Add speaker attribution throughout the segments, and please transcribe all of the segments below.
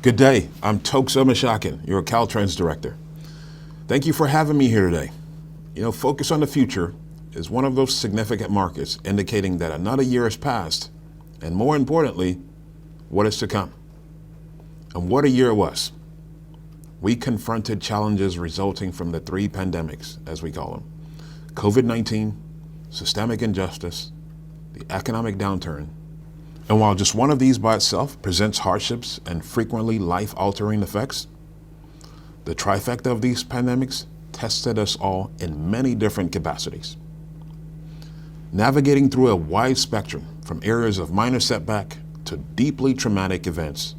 Speaker 1: Good day, I'm Toks, your Caltrans director. Thank you for having me here today. Focus on the future is one of those significant markers indicating that another year has passed, and more importantly, what is to come. And what a year it was. We confronted challenges resulting from the three pandemics, as we call them: COVID-19, systemic injustice, the economic downturn. And while just one of these by itself presents hardships and frequently life-altering effects, the trifecta of these pandemics tested us all in many different capacities. Navigating through a wide spectrum from areas of minor setback to deeply traumatic events,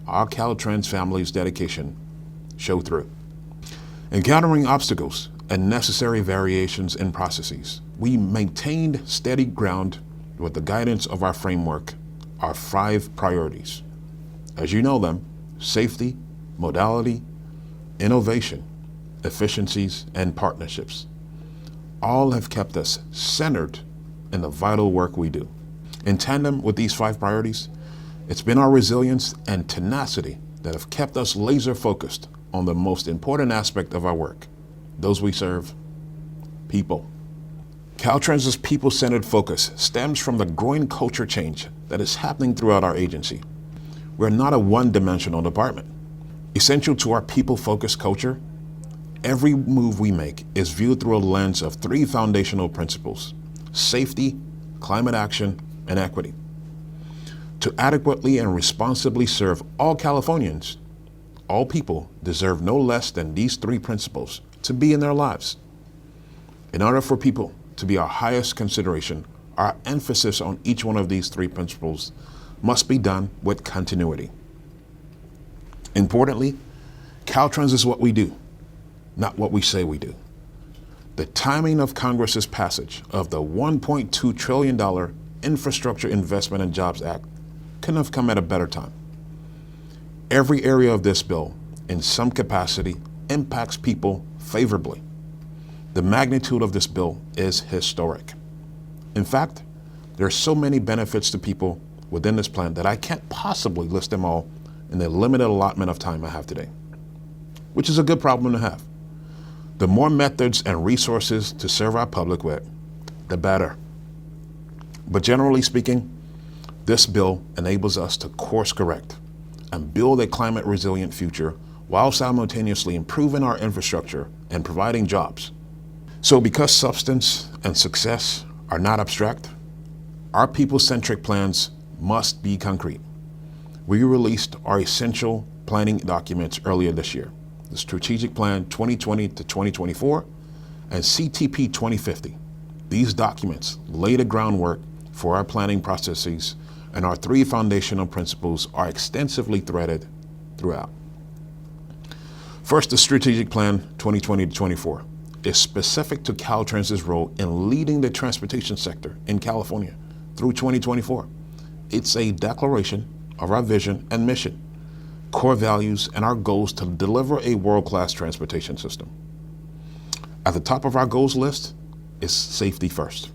Speaker 1: our Caltrans family's dedication showed through. Encountering obstacles and necessary variations in processes, we maintained steady ground with the guidance of our framework, our 5 priorities. As you know them: safety, modality, innovation, efficiencies, and partnerships. All have kept us centered in the vital work we do. In tandem with these 5 priorities, it's been our resilience and tenacity that have kept us laser focused on the most important aspect of our work, those we serve: people. Caltrans' people-centered focus stems from the growing culture change that is happening throughout our agency. We're not a one-dimensional department. Essential to our people-focused culture, every move we make is viewed through a lens of 3 foundational principles: safety, climate action, and equity. To adequately and responsibly serve all Californians, all people deserve no less than these 3 principles to be in their lives. In order for people to be our highest consideration, our emphasis on each one of these 3 principles must be done with continuity. Importantly, Caltrans is what we do, not what we say we do. The timing of Congress's passage of the $1.2 trillion Infrastructure Investment and Jobs Act couldn't have come at a better time. Every area of this bill, in some capacity, impacts people favorably. The magnitude of this bill is historic. In fact, there are so many benefits to people within this plan that I can't possibly list them all in the limited allotment of time I have today, which is a good problem to have. The more methods and resources to serve our public with, the better. But generally speaking, this bill enables us to course correct and build a climate resilient future while simultaneously improving our infrastructure and providing jobs. So because substance and success are not abstract, our people-centric plans must be concrete. We released our essential planning documents earlier this year: the Strategic Plan 2020 to 2024 and CTP 2050. These documents lay the groundwork for our planning processes, and our 3 foundational principles are extensively threaded throughout. First, the Strategic Plan 2020 to 24 is specific to Caltrans' role in leading the transportation sector in California through 2024. It's a declaration of our vision and mission, core values, and our goals to deliver a world-class transportation system. At the top of our goals list is safety first.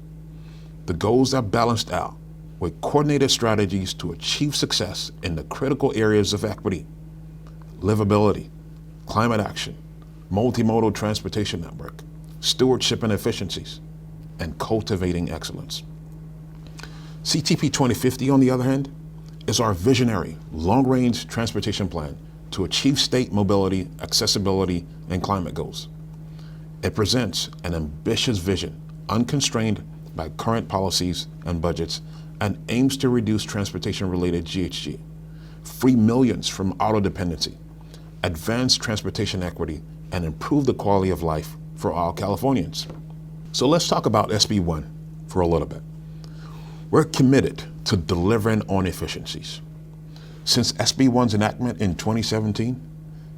Speaker 1: The goals are balanced out with coordinated strategies to achieve success in the critical areas of equity, livability, climate action, multimodal transportation network, stewardship and efficiencies, and cultivating excellence. CTP 2050, on the other hand, is our visionary, long-range transportation plan to achieve state mobility, accessibility, and climate goals. It presents an ambitious vision, unconstrained by current policies and budgets, and aims to reduce transportation-related GHG, free millions from auto dependency, advance transportation equity, and improve the quality of life for all Californians. So let's talk about SB1 for a little bit. We're committed to delivering on efficiencies. Since SB1's enactment in 2017,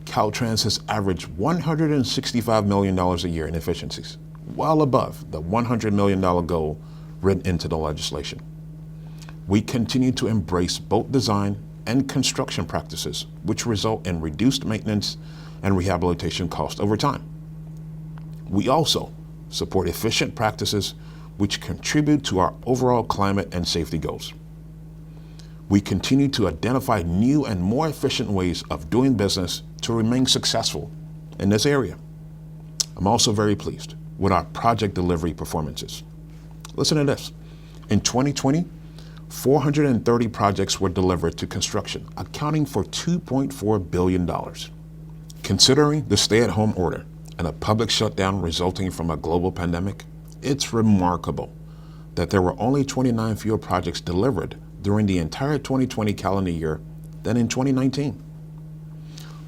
Speaker 1: Caltrans has averaged $165 million a year in efficiencies, well above the $100 million goal written into the legislation. We continue to embrace both design and construction practices, which result in reduced maintenance and rehabilitation costs over time. We also support efficient practices which contribute to our overall climate and safety goals. We continue to identify new and more efficient ways of doing business to remain successful in this area. I'm also very pleased with our project delivery performances. Listen to this. In 2020, 430 projects were delivered to construction, accounting for $2.4 billion. Considering the stay-at-home order and a public shutdown resulting from a global pandemic, it's remarkable that there were only 29 fewer projects delivered during the entire 2020 calendar year than in 2019.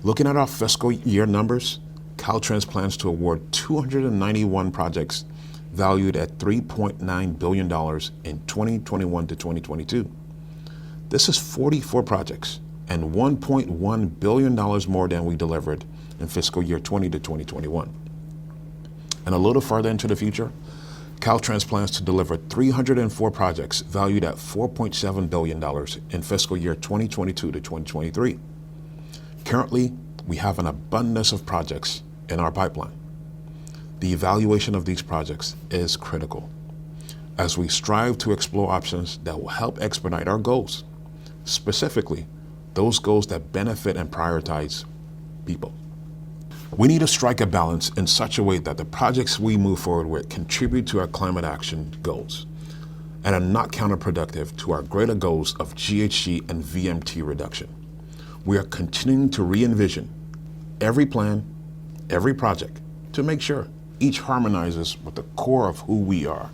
Speaker 1: Looking at our fiscal year numbers, Caltrans plans to award 291 projects valued at $3.9 billion in 2021 to 2022. This is 44 projects and $1.1 billion more than we delivered in fiscal year 20 to 2021. And a little further into the future, Caltrans plans to deliver 304 projects valued at $4.7 billion in fiscal year 2022 to 2023. Currently, we have an abundance of projects in our pipeline. The evaluation of these projects is critical as we strive to explore options that will help expedite our goals, specifically those goals that benefit and prioritize people. We need to strike a balance in such a way that the projects we move forward with contribute to our climate action goals and are not counterproductive to our greater goals of GHG and VMT reduction. We are continuing to re-envision every plan, every project, to make sure each harmonizes with the core of who we are.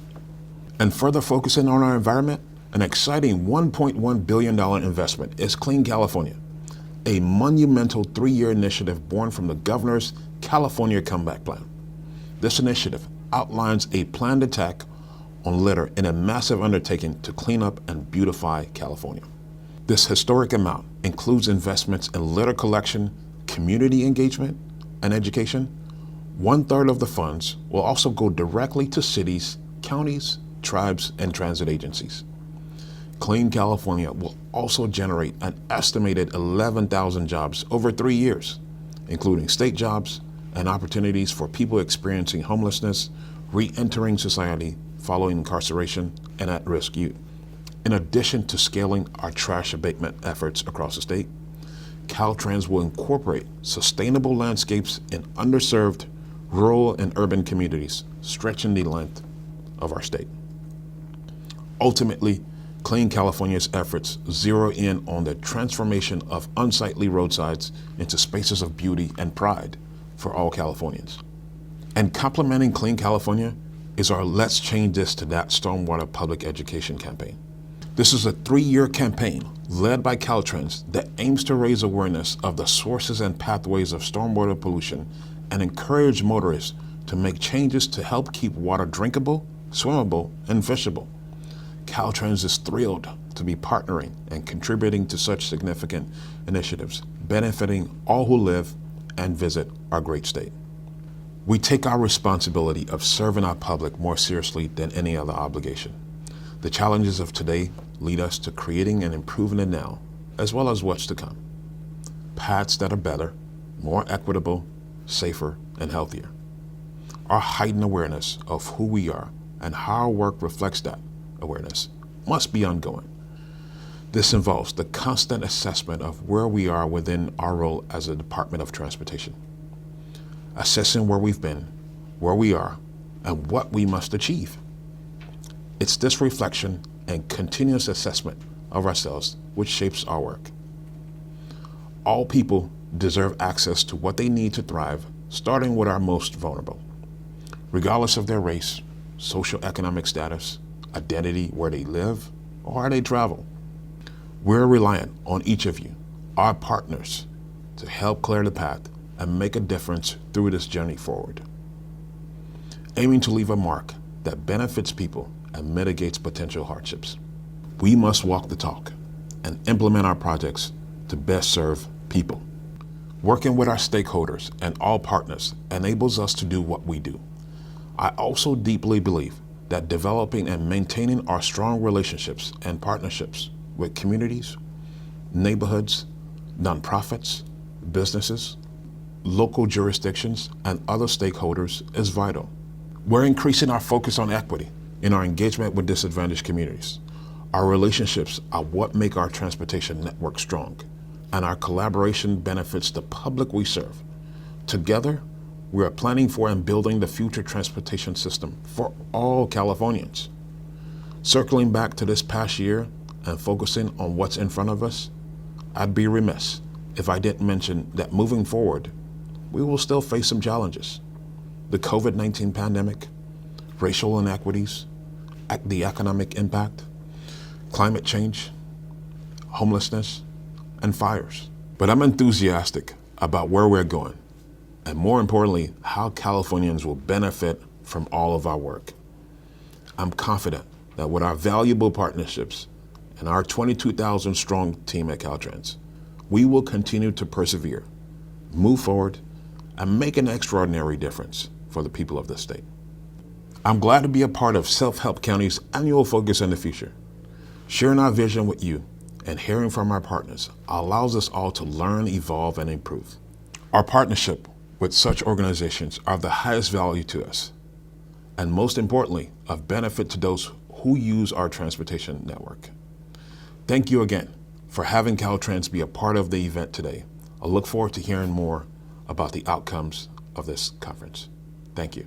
Speaker 1: And further focusing on our environment, an exciting $1.1 billion investment is Clean California, a monumental 3-year initiative born from the governor's California Comeback Plan. This initiative outlines a planned attack on litter in a massive undertaking to clean up and beautify California. This historic amount includes investments in litter collection, community engagement, and education. 1/3 of the funds will also go directly to cities, counties, tribes, and transit agencies. Clean California will also generate an estimated 11,000 jobs over 3 years, including state jobs and opportunities for people experiencing homelessness, re-entering society following incarceration, and at-risk youth. In addition to scaling our trash abatement efforts across the state, Caltrans will incorporate sustainable landscapes in underserved rural and urban communities, stretching the length of our state. Ultimately, Clean California's efforts zero in on the transformation of unsightly roadsides into spaces of beauty and pride for all Californians. And complementing Clean California is our Let's Change This to That stormwater public education campaign. This is a 3-year campaign led by Caltrans that aims to raise awareness of the sources and pathways of stormwater pollution and encourage motorists to make changes to help keep water drinkable, swimmable, and fishable. Caltrans is thrilled to be partnering and contributing to such significant initiatives, benefiting all who live and visit our great state. We take our responsibility of serving our public more seriously than any other obligation. The challenges of today lead us to creating and improving the now, as well as what's to come. Paths that are better, more equitable, safer, and healthier. Our heightened awareness of who we are and how our work reflects that awareness must be ongoing. This involves the constant assessment of where we are within our role as a Department of Transportation, assessing where we've been, where we are, and what we must achieve. It's this reflection and continuous assessment of ourselves which shapes our work. All people deserve access to what they need to thrive, starting with our most vulnerable, regardless of their race, socioeconomic status, identity, where they live, or how they travel. We're reliant on each of you, our partners, to help clear the path and make a difference through this journey forward. Aiming to leave a mark that benefits people and mitigates potential hardships. We must walk the talk and implement our projects to best serve people. Working with our stakeholders and all partners enables us to do what we do. I also deeply believe that developing and maintaining our strong relationships and partnerships with communities, neighborhoods, nonprofits, businesses, local jurisdictions, and other stakeholders is vital. We're increasing our focus on equity in our engagement with disadvantaged communities. Our relationships are what make our transportation network strong, and our collaboration benefits the public we serve. Together, we are planning for and building the future transportation system for all Californians. Circling back to this past year and focusing on what's in front of us, I'd be remiss if I didn't mention that moving forward, we will still face some challenges. The COVID-19 pandemic, racial inequities, the economic impact, climate change, homelessness, and fires. But I'm enthusiastic about where we're going, and more importantly, how Californians will benefit from all of our work. I'm confident that with our valuable partnerships and our 22,000 strong team at Caltrans, we will continue to persevere, move forward, and make an extraordinary difference for the people of the state. I'm glad to be a part of Self-Help County's annual Focus in the Future. Sharing our vision with you and hearing from our partners allows us all to learn, evolve, and improve. Our partnership with such organizations are of the highest value to us, and most importantly, of benefit to those who use our transportation network. Thank you again for having Caltrans be a part of the event today. I look forward to hearing more about the outcomes of this conference. Thank you.